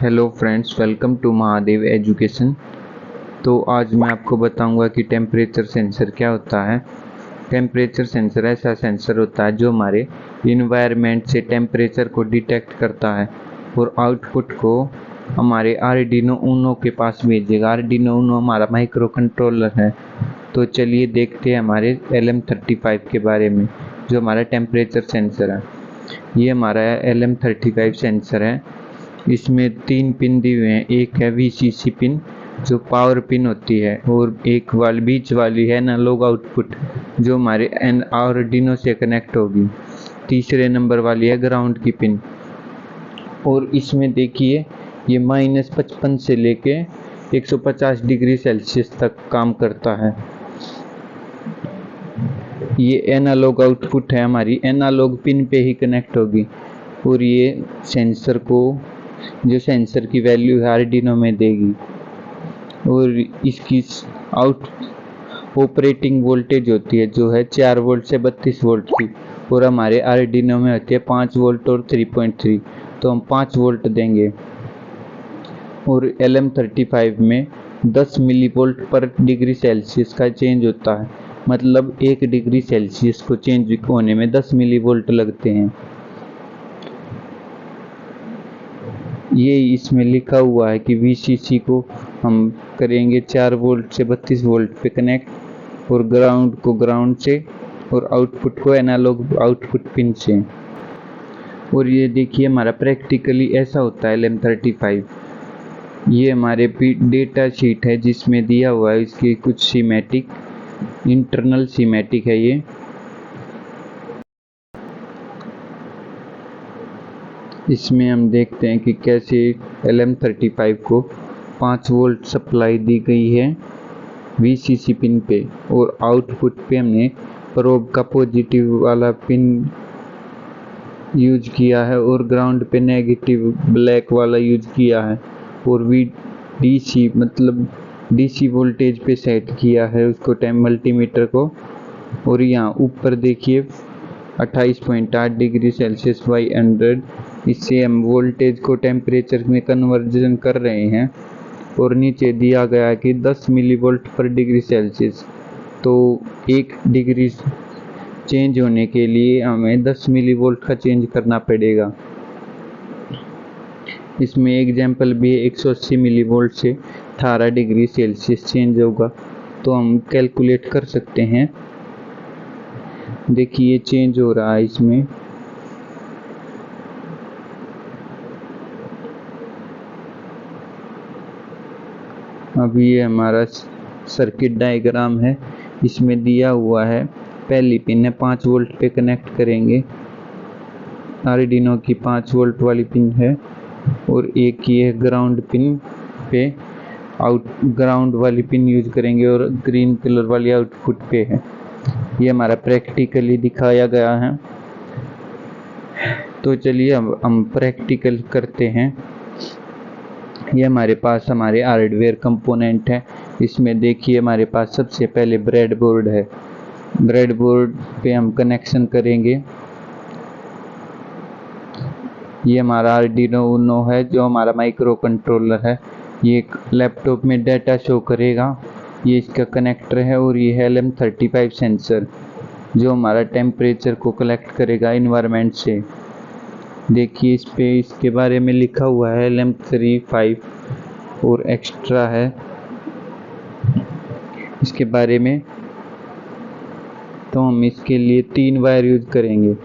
Hello friends, welcome to Mahadev Education. तो आज मैं आपको बताऊंगा कि टेम्परेचर सेंसर क्या होता है। टेम्परेचर सेंसर ऐसा सेंसर होता है जो हमारे इन्वायरमेंट से टेम्परेचर को डिटेक्ट करता है और आउटपुट को हमारे आर्डिनो ऊनो के पास भेजेगा। आर्डिनो ऊनो हमारा माइक्रो कंट्रोलर है। तो चलिए देखते हैं हमारे LM35 के बारे में, जो हमारा टेम्परेचर सेंसर है। ये हमारा LM35 सेंसर है। इसमें 3 पिन दिए हुए हैं। एक है VCC पिन जो पावर पिन होती है, और एक बीच वाली है एनालॉग आउटपुट जो हमारे आर्डिनो से कनेक्ट होगी। तीसरे नंबर वाली है ग्राउंड की पिन। और इसमें देखिए ये -55 से लेके 150 डिग्री सेल्सियस तक काम करता है। ये एनालॉग आउटपुट है, हमारी एनालॉग पिन पे ही कनेक्ट होगी। और ये सेंसर को जो सेंसर की वैल्यू है आर्डिनो में देगी। और इसकी ऑपरेटिंग वोल्टेज होती है जो है 4 वोल्ट से 32 वोल्ट की, और हमारे आर्डिनो में होती है 5 वोल्ट और 3.3। तो हम 5 वोल्ट देंगे। और LM35 में 10 मिली वोल्ट पर डिग्री सेल्सियस का चेंज होता है। मतलब 1 डिग्री सेल्सियस को चेंज होने में 10 मिली वोल्ट लगते हैं। ये इसमें लिखा हुआ है कि VCC को हम करेंगे 4 वोल्ट से 32 वोल्ट पे कनेक्ट, और ग्राउंड को ग्राउंड से, और आउटपुट को एनालॉग आउटपुट पिन से। और ये देखिए हमारा प्रैक्टिकली ऐसा होता है LM35। ये हमारे डेटा शीट है जिसमें दिया हुआ है इसके कुछ सीमेटिक, इंटरनल सीमेटिक है ये। इसमें हम देखते हैं कि कैसे LM35 को 5 वोल्ट सप्लाई दी गई है VCC पिन पे, और आउटपुट पे हमने प्रोब का पॉजिटिव वाला पिन यूज किया है, और ग्राउंड पे नेगेटिव ब्लैक वाला यूज किया है। और DC मतलब DC वोल्टेज पे सेट किया है उसको मल्टीमीटर को। और यहाँ ऊपर देखिए 28.8 डिग्री सेल्सियस बाई 100, इससे हम वोल्टेज को टेम्परेचर में कन्वर्जन कर रहे हैं। और नीचे दिया गया है कि 10 मिली वोल्ट पर डिग्री सेल्सियस। तो 1 डिग्री चेंज होने के लिए हमें 10 मिली वोल्ट का चेंज करना पड़ेगा। इसमें एग्जाम्पल भी 180 मिली वोल्ट से 18 डिग्री सेल्सियस चेंज होगा। तो हम कैलकुलेट कर सकते हैं। देखिए चेंज हो रहा है इसमें। अभी ये हमारा सर्किट डायग्राम है। इसमें दिया हुआ है पहली पिन है 5 वोल्ट पे कनेक्ट करेंगे, आर्डिनो की 5 वोल्ट वाली पिन है। और एक ये ग्राउंड पिन पे ग्राउंड वाली पिन यूज करेंगे, और ग्रीन कलर वाली आउटपुट पे है। ये हमारा प्रैक्टिकली दिखाया गया है। तो चलिए अब हम प्रैक्टिकल करते हैं। ये हमारे पास हमारे हार्डवेयर कंपोनेंट है। इसमें देखिए हमारे पास सबसे पहले ब्रेडबोर्ड है। ब्रेडबोर्ड पे हम कनेक्शन करेंगे। ये हमारा आर्डिनो ऊनो है जो हमारा माइक्रो कंट्रोलर है। ये लैपटॉप में डाटा शो करेगा। ये इसका कनेक्टर है। और ये है LM35 सेंसर जो हमारा टेम्परेचर को कलेक्ट करेगा इन्वायरमेंट से। देखिए इस पे इसके बारे में लिखा हुआ है LM35 और एक्स्ट्रा है इसके बारे में। तो हम इसके लिए 3 वायर यूज करेंगे।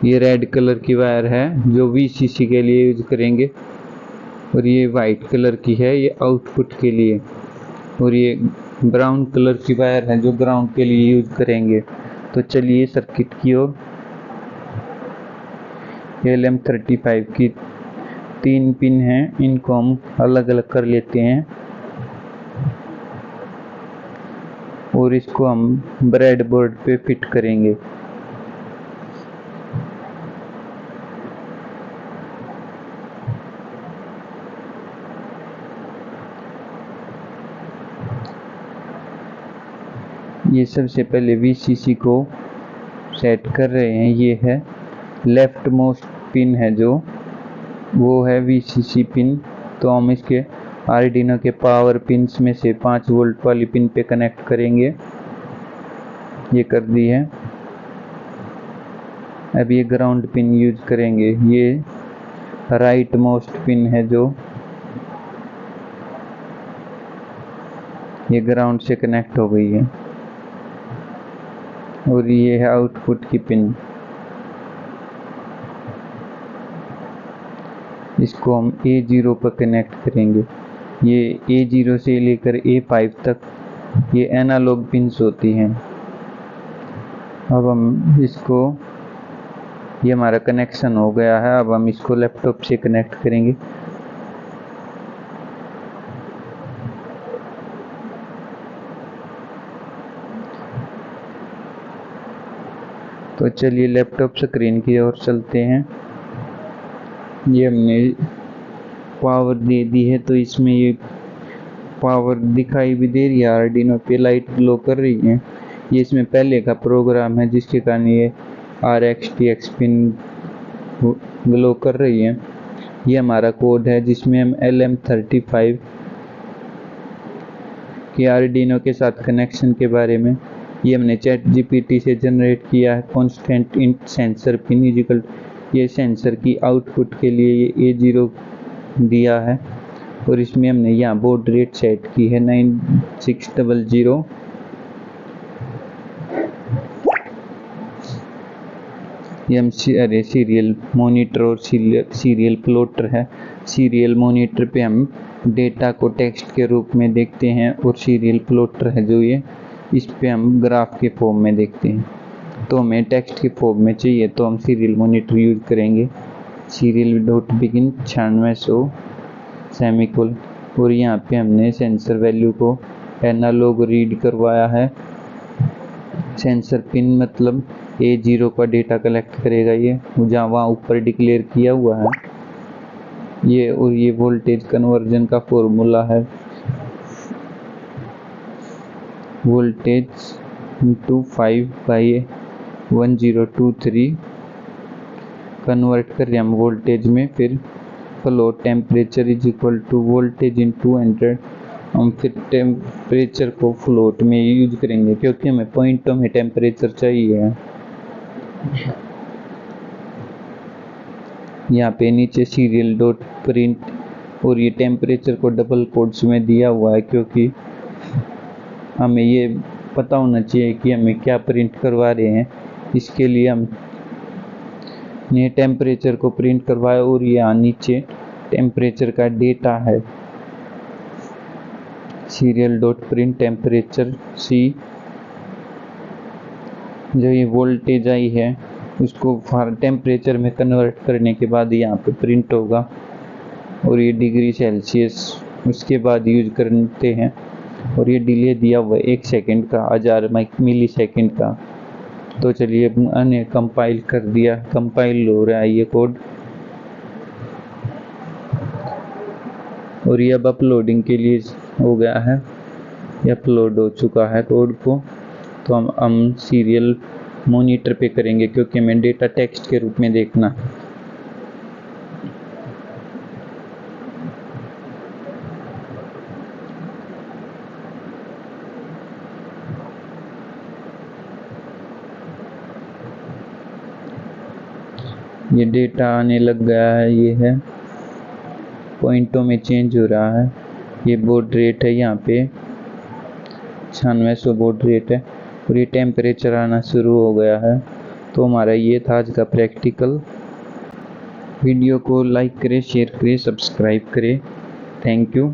ये रेड कलर की वायर है जो VCC के लिए यूज करेंगे, और ये वाइट कलर की है ये आउटपुट के लिए, और ये ब्राउन कलर की वायर है जो ग्राउंड के लिए यूज करेंगे। तो चलिए सर्किट की ओर। LM35 की 3 पिन हैं, इनको हम अलग अलग कर लेते हैं, और इसको हम ब्रेडबोर्ड पे फिट करेंगे। ये सबसे पहले VCC को सेट कर रहे हैं। ये है लेफ्ट मोस्ट पिन है जो वो है VCC पिन तो हम इसके आर्डिनो के पावर पिन्स में से 5 वोल्ट वाली पिन पे कनेक्ट करेंगे। ये कर दी है। अब ये ग्राउंड पिन यूज करेंगे। ये राइट मोस्ट पिन है जो ये ग्राउंड से कनेक्ट हो गई है, और ये है आउटपुट की पिन। इसको हम A0 पर कनेक्ट करेंगे। ये A0 से लेकर A5 तक ये एनालॉग पिन्स होती हैं। अब हम इसको, ये हमारा कनेक्शन हो गया है। अब हम इसको लैपटॉप से कनेक्ट करेंगे। तो चलिए लैपटॉप स्क्रीन की ओर चलते हैं। ये हमने पावर दे दी है, तो इसमें ये पावर दिखाई भी दे रही है। आर्डिनो पे लाइट ग्लो कर रही है। ये इसमें पहले का प्रोग्राम है जिसके कारण ये RX TX पिन ग्लो कर रही है। ये हमारा कोड है जिसमें हम LM35 के आर्डिनो के साथ कनेक्शन के बारे में, ये हमने ChatGPT से जनरेट किया है। Constant int sensor pin is equal, ये सेंसर की आउटपुट के लिए ये A0 दिया है, और इसमें हमने यहाँ बॉड रेट सेट की है 9600। ये हम सीरियल मॉनिटर और सीरियल प्लॉटर है। सीरियल मॉनिटर पे हम डेटा को टेक्स्ट के रूप में देखते हैं, और सीरियल प्लॉटर है जो ये, इस पे हम ग्राफ के फॉर्म में देखते हैं। तो हमें टेक्स्ट के फॉर्म में चाहिए तो हम सीरियल मॉनिटर यूज करेंगे। सीरियल डॉट बिगिन 9600 सेमीकोल, और यहाँ पे हमने सेंसर वैल्यू को एनालॉग रीड करवाया है। सेंसर पिन मतलब A0 का डेटा कलेक्ट करेगा ये, जहाँ वहाँ ऊपर डिक्लेयर किया हुआ है ये। और ये वोल्टेज कन्वर्जन का फॉर्मूला है, वोल्टेज इंटू 5/1023 कन्वर्ट कर रहे हम वोल्टेज में। फिर flow temperature is equal to voltage into 100। हम फिर टेम्परेचर को फ्लोट में यूज करेंगे क्योंकि हमें पॉइंटों में टेम्परेचर चाहिए। यहाँ पे नीचे सीरियल डॉट प्रिंट, और ये टेम्परेचर को डबल कोट्स में दिया हुआ है क्योंकि हमें ये पता होना चाहिए कि हमें क्या प्रिंट करवा रहे हैं। इसके लिए हम ने टेम्परेचर को प्रिंट करवाया, और यहाँ नीचे टेम्परेचर का डेटा है। Serial dot print temperature C, जो ये वोल्टेज आई है उसको टेम्परेचर में कन्वर्ट करने के बाद यहाँ पे प्रिंट होगा, और ये डिग्री सेल्सियस उसके बाद यूज करते हैं। और ये डिले दिया हुआ 1 सेकेंड का, 1000 मिली सेकेंड का। तो चलिए मैंने कंपाइल कर दिया, कंपाइल हो रहा है ये कोड, और ये अब अपलोडिंग के लिए हो गया है। ये अपलोड हो चुका है कोड को। तो हम सीरियल मॉनिटर पे करेंगे क्योंकि हमें डेटा टेक्स्ट के रूप में देखना। ये डेटा आने लग गया है, ये है पॉइंटों में चेंज हो रहा है। ये बॉड रेट है, यहाँ पे 9600 बॉड रेट है, और ये टेम्परेचर आना शुरू हो गया है। तो हमारा ये था आज का प्रैक्टिकल। वीडियो को लाइक करें, शेयर करें, सब्सक्राइब करें। Thank you.